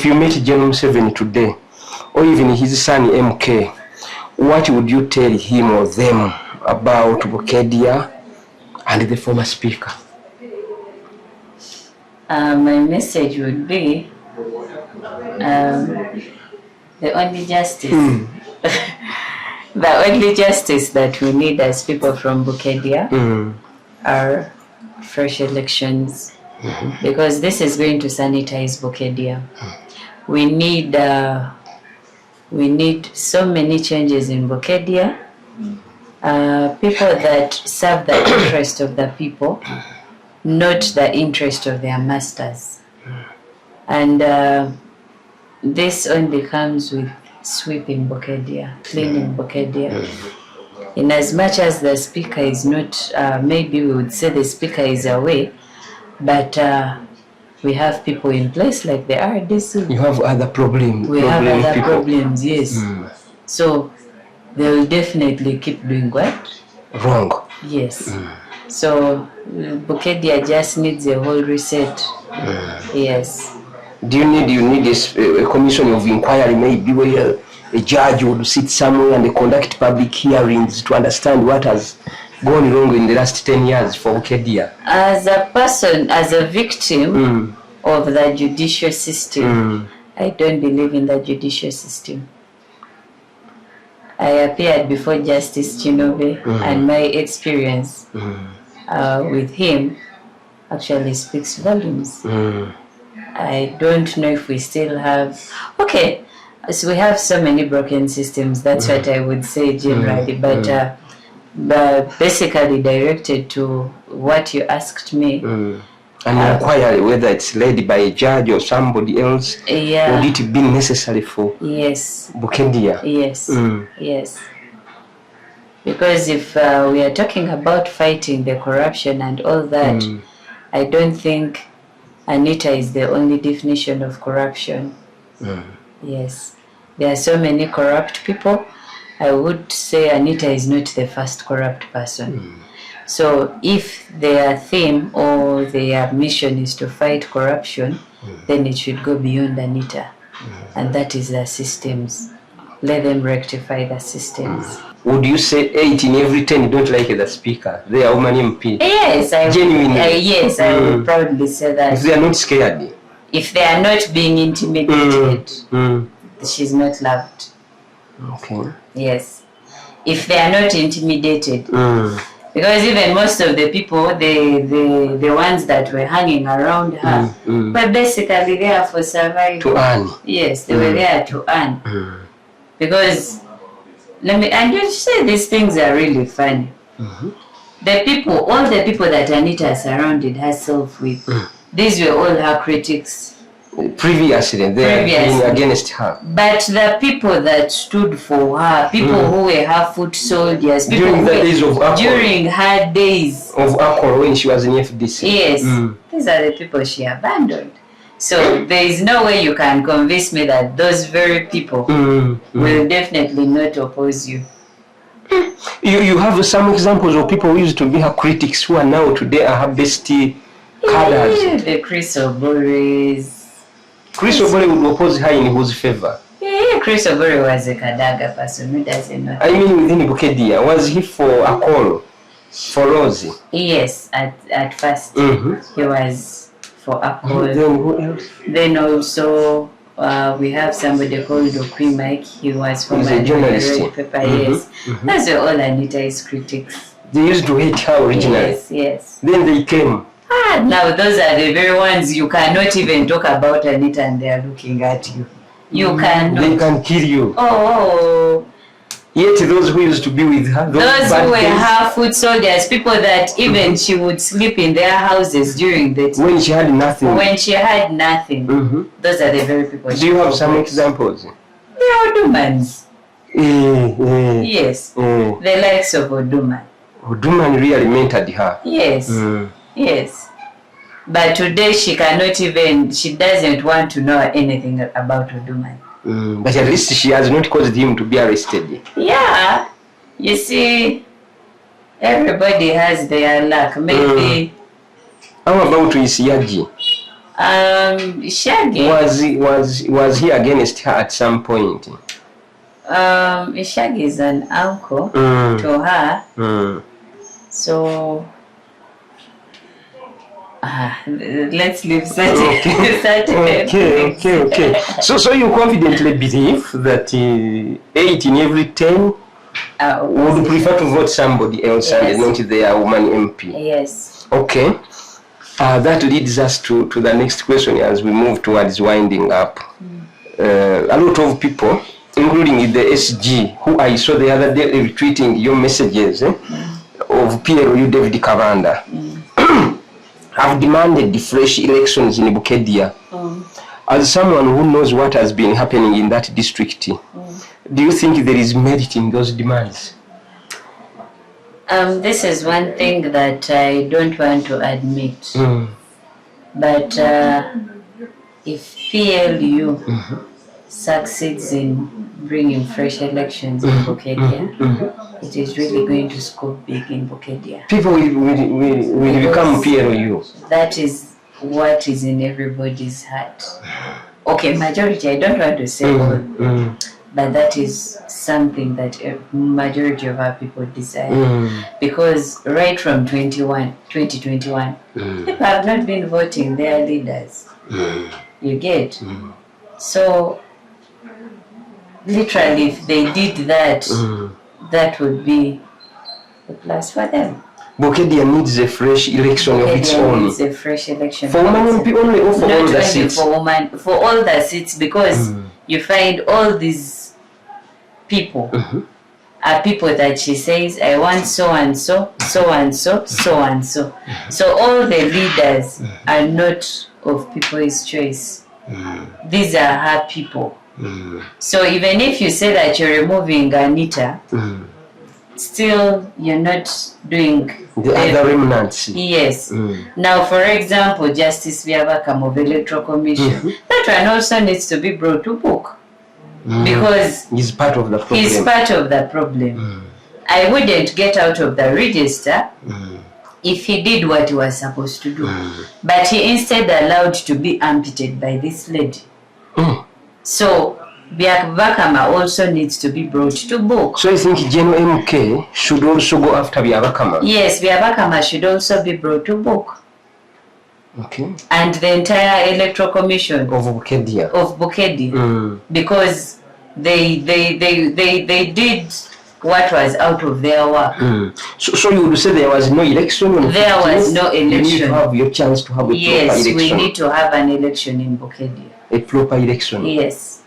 if you met General 7 today, or even his son MK, what would you tell him or them about Bukedea and the former speaker? My message would be the only justice, the only justice that we need as people from Bukedea are fresh elections, because this is going to sanitize Bukedea. We need so many changes in Bukedea. People that serve the interest of the people, not the interest of their masters. And this only comes with sweeping Bukedea, cleaning Bukedea. In as much as the speaker is not, maybe we would say the speaker is away, but we have people in place like the RDC. You have other problems. We have other problems, yes. So they will definitely keep doing what? Wrong. Yes. So Bukedea just needs a whole reset. Yes. Do you need a commission of inquiry, maybe where a judge would sit somewhere and conduct public hearings to understand what has gone wrong in the last 10 years for Bukedea? As a person, as a victim of the judicial system, I don't believe in the judicial system. I appeared before Justice Chinobe, and my experience with him actually speaks volumes. I don't know if we still have... Okay, so we have so many broken systems, that's what I would say generally, but basically directed to what you asked me. An inquiry, whether it's led by a judge or somebody else, would it be necessary for Bukedea? Yes, yes. Because if we are talking about fighting the corruption and all that, I don't think Anita is the only definition of corruption. Yes. There are so many corrupt people. I would say Anita is not the first corrupt person. So if their theme or their mission is to fight corruption, then it should go beyond Anita. And that is the systems. Let them rectify the systems. Would you say 8 in every 10 don't like the speaker? They are woman MP? Yes, genuinely. Yes, I would proudly say that. If they are not scared? If they are not being intimidated, she's not loved. Okay. Yes. If they are not intimidated. Because even most of the people, the ones that were hanging around her, but basically there for survival. To earn. Yes, they were there to earn. Because, and you say these things are really funny. The people, all the people that Anita surrounded herself with, these were all her critics. Previously, they were against her. But the people that stood for her, people who were her foot soldiers, people during the days of Akol. During her days of Akol, when she was in FDC. Yes, these are the people she abandoned. So there is no way you can convince me that those very people will definitely not oppose you. You have some examples of people who used to be her critics who are now today are her bestie cadres. Yeah, the Chris Oboris. Chris Obore would oppose her in whose favor? Yeah, Chris Obore was a Kadaga person who doesn't know. I mean within Bukedea, was he for Akol? For Rosie? Yes, at first he was for Akol. Then who else? Then also we have somebody called Okwi Mike. He was from a journalist. Yes. Those were all Anita's critics. They used to hate her originally. Yes, yes. Then they came. Now those are the very ones you cannot even talk about Anita and they are looking at you. You cannot. They can kill you. Oh. Yet those who used to be with her, those who were her foot soldiers, people that even she would sleep in their houses during the time. When she had nothing. When she had nothing. Those are the very people. Do you have some examples? They are Odumans. Yes. The likes of Oduman. Oduman really mentored her. Yes. Yes. But today she cannot even, she doesn't want to know anything about Oduman. But at least she has not caused him to be arrested. Yeah. You see, everybody has their luck. Maybe. How about Isiyaji? Shaggy. Was he against her at some point? Shaggy is an uncle to her. So let's leave Okay. So you confidently believe that 8 in every 10 would prefer to vote somebody else and not their woman MP? Yes. Okay. That leads us to the next question as we move towards winding up. A lot of people, including the SG, who I saw the other day retweeting your messages of PLU David Kavanda, have demanded the fresh elections in Bukedea. As someone who knows what has been happening in that district, do you think there is merit in those demands? This is one thing that I don't want to admit. But if PLU succeeds in bringing fresh elections in Bukedea, it is really going to scope big in Bukedea. People will become PLU. That is what is in everybody's heart. Okay, majority, I don't want to say all, but that is something that a majority of our people desire. Because right from 2021, people have not been voting their leaders. You get? So, literally, if they did that, that would be a plus for them. Bukedea needs a fresh election of its own. Needs a fresh election. For women only or for all the seats? For all the seats, because you find all these people are people that she says, I want so and so, so and so, so and so. So all the leaders are not of people's choice. These are her people. So even if you say that you're removing Anita, still you're not doing the other remnants. Yes. Now, for example, Justice Byabakama of Electoral Commission, that one also needs to be brought to book. Because he's part of the problem. He's part of the problem. I wouldn't get out of the register if he did what he was supposed to do. But he instead allowed to be amputated by this lady. So Byabakama also needs to be brought to book. So you think General MK should also go after Byabakama? Yes, Byabakama should also be brought to book. Okay. And the entire Electoral Commission of Bukedea. Because they did what was out of their work. So you would say there was no election? There was no election. You need to have your chance to have a proper election. Yes, we need to have an election in Bukedea. A proper election? Yes.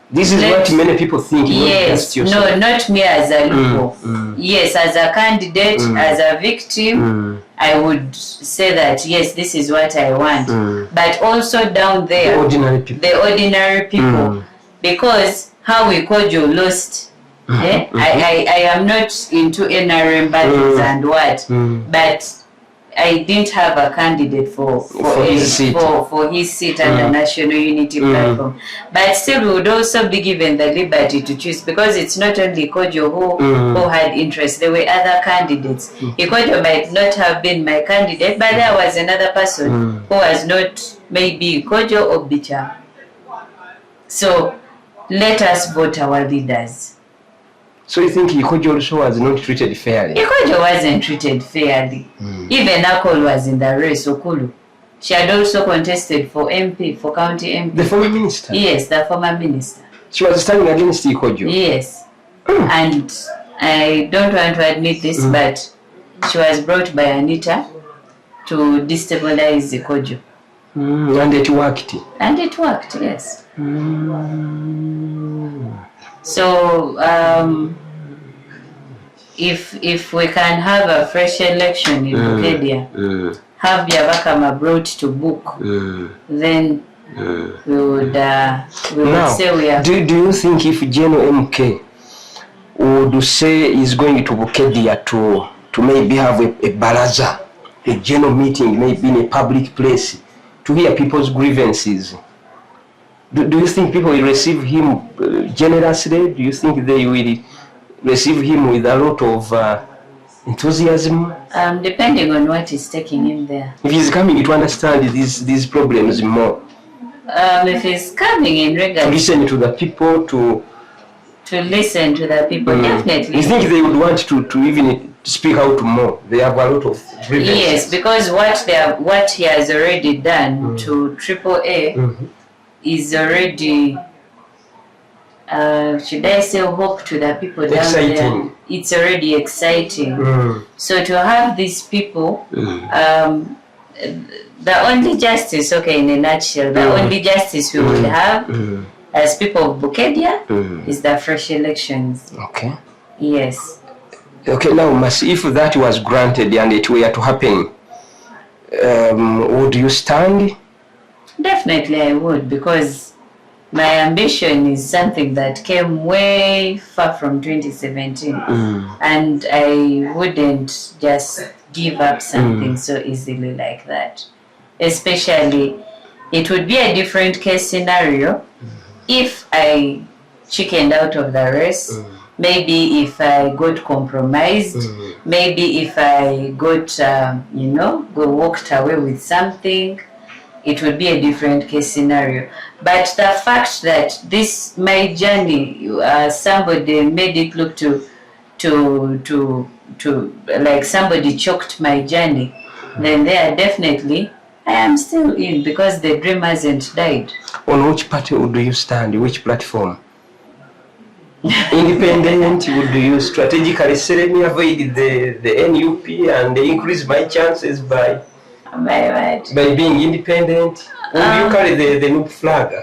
This is what many people think. Yes, no, not me as a local. Yes, as a candidate, as a victim, I would say that, yes, this is what I want. But also down there, the ordinary people. Because how we Kojo lost, I am not into NRM battles and what, but I didn't have a candidate for his seat and the National Unity Platform. But still we would also be given the liberty to choose, because it's not only Kojo who had interest. There were other candidates. Kojo might not have been my candidate, but there was another person who was not maybe Kojo or Bicha. So let us vote our leaders. So you think Ikojo also was not treated fairly? Ikojo wasn't treated fairly. Even Akol was in the race, Okulu. She had also contested for MP, for county MP. The former minister? Yes, the former minister. She was standing against Ikojo? Yes. And I don't want to admit this, but she was brought by Anita to destabilize Ikojo. And it worked? And it worked, yes. So, if we can have a fresh election in Bukedea, have Byabakama brought to book, then we would say we are. Do you think if General MK would say is going to Bukedea to maybe have a baraza, a general meeting, maybe in a public place, to hear people's grievances, do you think people will receive him generously? Do you think they will receive him with a lot of Enthusiasm? Depending on what is taking him there. If he's coming to understand these problems more. If he's coming in regards to listen to the people, to listen to the people, definitely. You think they would want to even speak out more? They have a lot of grievances. Yes, because what he has already done to AAA is already, should I say, hope to the people down there. It's already exciting. So to have these people, the only justice, okay, in a nutshell, the only justice we will have as people of Bukedea is the fresh elections. Okay. Yes. Okay, now, if that was granted and it were to happen, would you stand? Definitely I would, because my ambition is something that came way far from 2017. And I wouldn't just give up something so easily like that. Especially, it would be a different case scenario if I chickened out of the race. Maybe if I got compromised, maybe if I got, walked away with something, it would be a different case scenario. But the fact that my journey, somebody made it look to like somebody choked my journey, then there definitely I am still in, because the dream hasn't died. On which party would you stand? Which platform? Independent? Would you strategically say, let me avoid the NUP and increase my chances by being independent? Would you carry the NUP flag?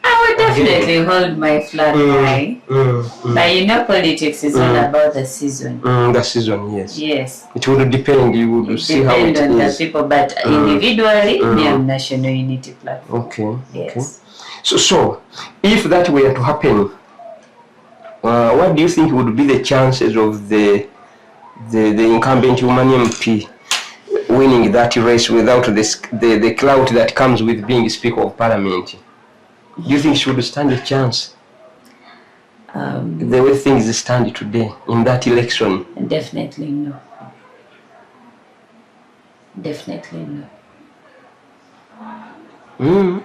I would definitely hold my flag high. But politics is all about the season. The season, yes. Yes. It would depend. You would see how it depend on is. The people, but individually, me, I'm National Unity Platform. Okay. Yes. Okay. So, if that were to happen, what do you think would be the chances of the incumbent woman MP winning that race without the clout that comes with being Speaker of Parliament? Do you think she would stand a chance? The way things stand today in that election? Definitely no. Definitely no.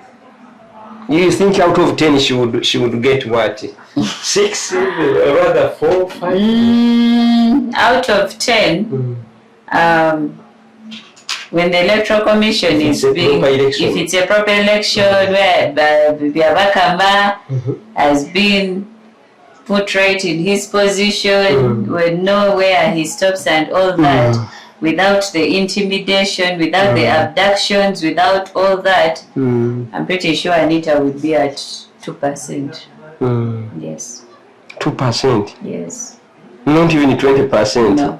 You think out of 10 she would get what? 6, rather 4, 5? Out of 10, when the Electoral Commission if it's a proper election where Byabakama has been put right in his position, we know where he stops and all that, without the intimidation, without the abductions, without all that, I'm pretty sure Anita would be at 2%. Yes. 2%? Yes. Not even 20%? No.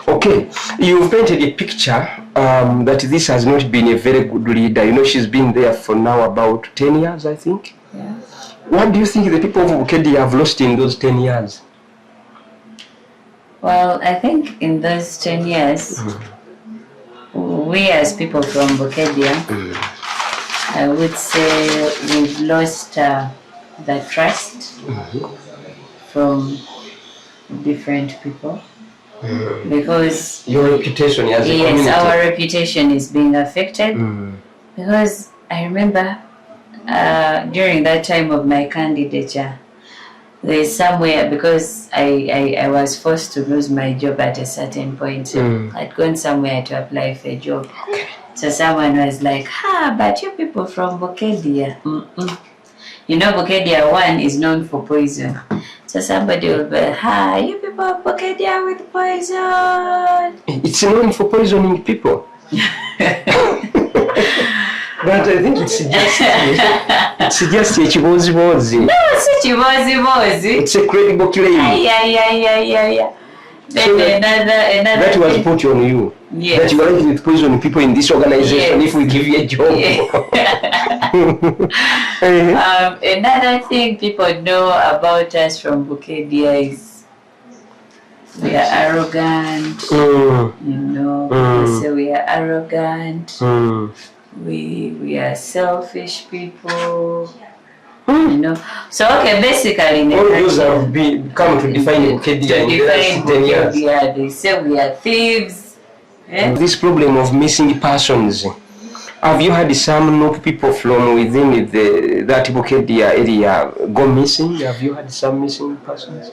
Okay, you've painted a picture that this has not been a very good leader. She's been there for now about 10 years, I think. Yeah. What do you think the people of Bukedea have lost in those 10 years? Well, I think in those 10 years, we as people from Bukedea, I would say we've lost the trust from different people. Because your reputation as a community. Yes, our reputation is being affected. Because I remember during that time of my candidature, there's somewhere, because I was forced to lose my job at a certain point. I'd gone somewhere to apply for a job. Okay. So someone was like, but you people from Bukedea. Bukedea 1 is known for poison. So somebody will be, you people of Bukedea with poison. It's known for poisoning people. But I think it's just a chibozi-bozi. No, it's a chibozi-bozi. It's a credible claim. Yeah. Then So another that was put on you. Yes. That you are likely to poison people in this organization if we give you a job. Another thing people know about us from Bukedea is we are arrogant. People say we are arrogant. We are selfish people. You know. So okay, basically in all those have come to define Bukedea in the last 10 years. Bukedea, they say we are thieves. This problem of missing persons, have you had some people from within that Bukedea area go missing? Have you had some missing persons?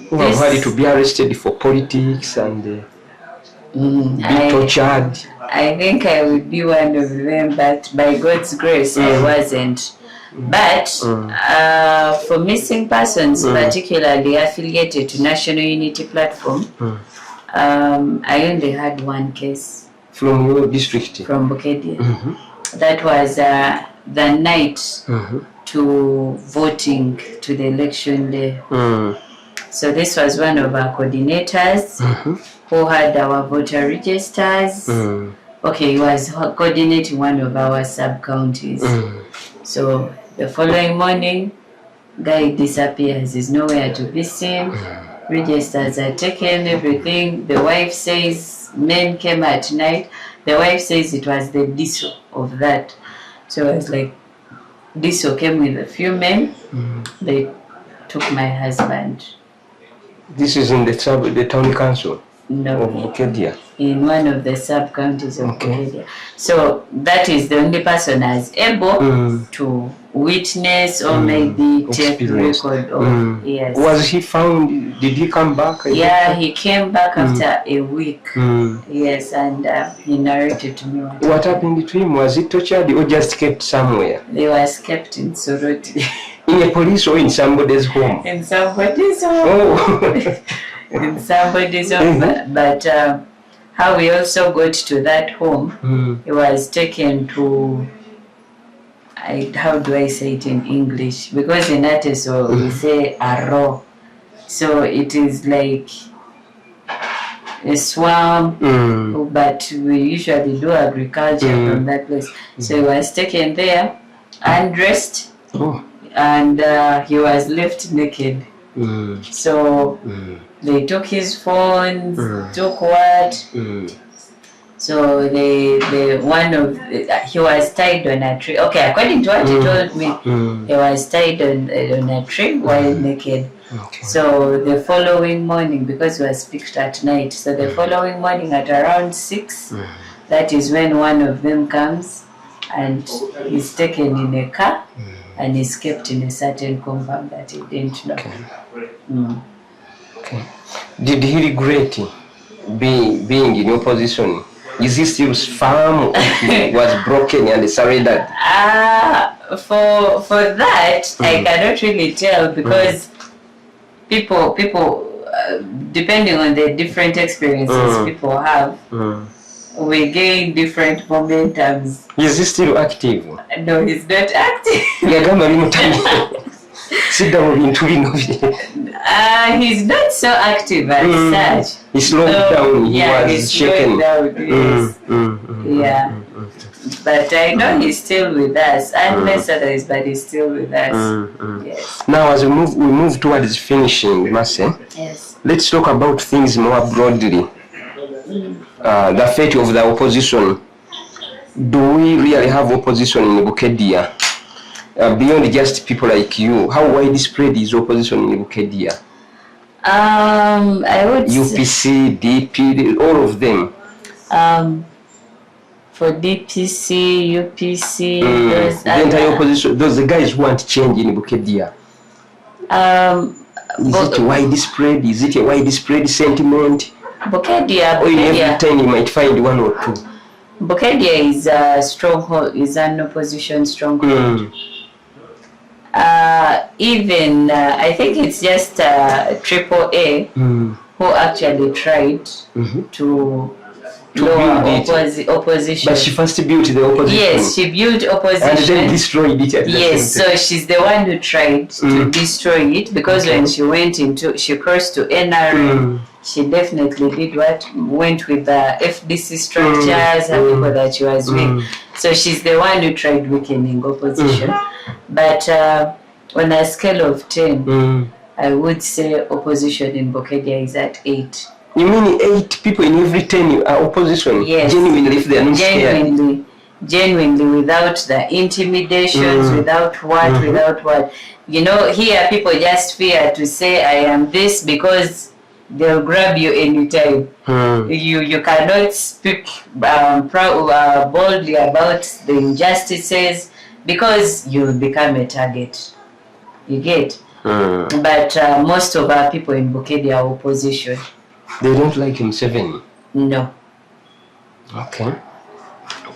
Who have had to be arrested for politics and be tortured? I think I would be one of them, but by God's grace I wasn't. But for missing persons, particularly affiliated to National Unity Platform, I only had one case. From your district? From Bukedea. That was the night to voting to the election day. So this was one of our coordinators who had our voter registers. Okay, he was coordinating one of our sub-counties. So the following morning, guy disappears. He's nowhere to be seen. Registers are taken, everything. The wife says men came at night. The wife says it was the diesel of that. So I was like, diesel came with a few men. They took my husband. This is in the town council? No, of Bukedea. In one of the sub-counties of Bukedea. So that is the only person as able to witness or maybe take record of. Yes. Was he found? Did he come back? Yeah, he came back after a week. Yes, and he narrated to me what happened to him. Was he tortured or just kept somewhere? He was kept in Soroti. In a police or in somebody's home? In somebody's home. Oh. In somebody's home. But how we also got to that home, he was taken to, how do I say it in English? Because in Ateso we say arrow. So it is like a swamp, but we usually do agriculture from that place. So he was taken there, undressed, and he was left naked. So they took his phone, took what? So he was tied on a tree. Okay, according to what he told me, he was tied on a tree while naked. So the following morning, because he was picked at night, so the following morning at around 6, that is when one of them comes and he's taken in a car and is kept in a certain compound that he didn't know. Okay. Did he regret being in opposition? Is he still firm or he was broken and surrendered? For that, I cannot really tell because people depending on the different experiences people have, we gain different momentums. Is he still active? No, he's not active. He's not so active as such. He slowed down. He was shaken. Yeah. But I know he's still with us, unless otherwise, but he's still with us. Yes. Now, as we move towards finishing, Mercy, yes, let's talk about things more broadly. The fate of the opposition. Do we really have opposition in Bukedea? Beyond just people like you, how widespread is opposition in Bukedea? I would UPC, DP, all of them. For DPC, UPC, the entire opposition, those the guys who want change in Bukedea. Is it widespread? Is it a widespread sentiment? Bukedea, or in every time you might find one or two. Bukedea is a stronghold, is an opposition stronghold. Even I think it's just AAA who actually tried to lower opposition. But she first built the opposition. Yes, she built opposition. And then destroyed it at the yes, so she's the one who tried to destroy it because when she crossed to NRM, she definitely went with the FDC structures and people that she was with. So she's the one who tried weakening opposition. But on a scale of 10, I would say opposition in Bukedea is at 8. You mean 8 people in every 10 are opposition? Yes. Genuinely, if they are not genuinely. genuinely, without the intimidations, without what, without what. You know, here people just fear to say I am this because they'll grab you anytime. You cannot speak boldly about the injustices because you'll become a target. You get? But most of our people in Bukedea are opposition. They don't like him, Museveni? No. Okay.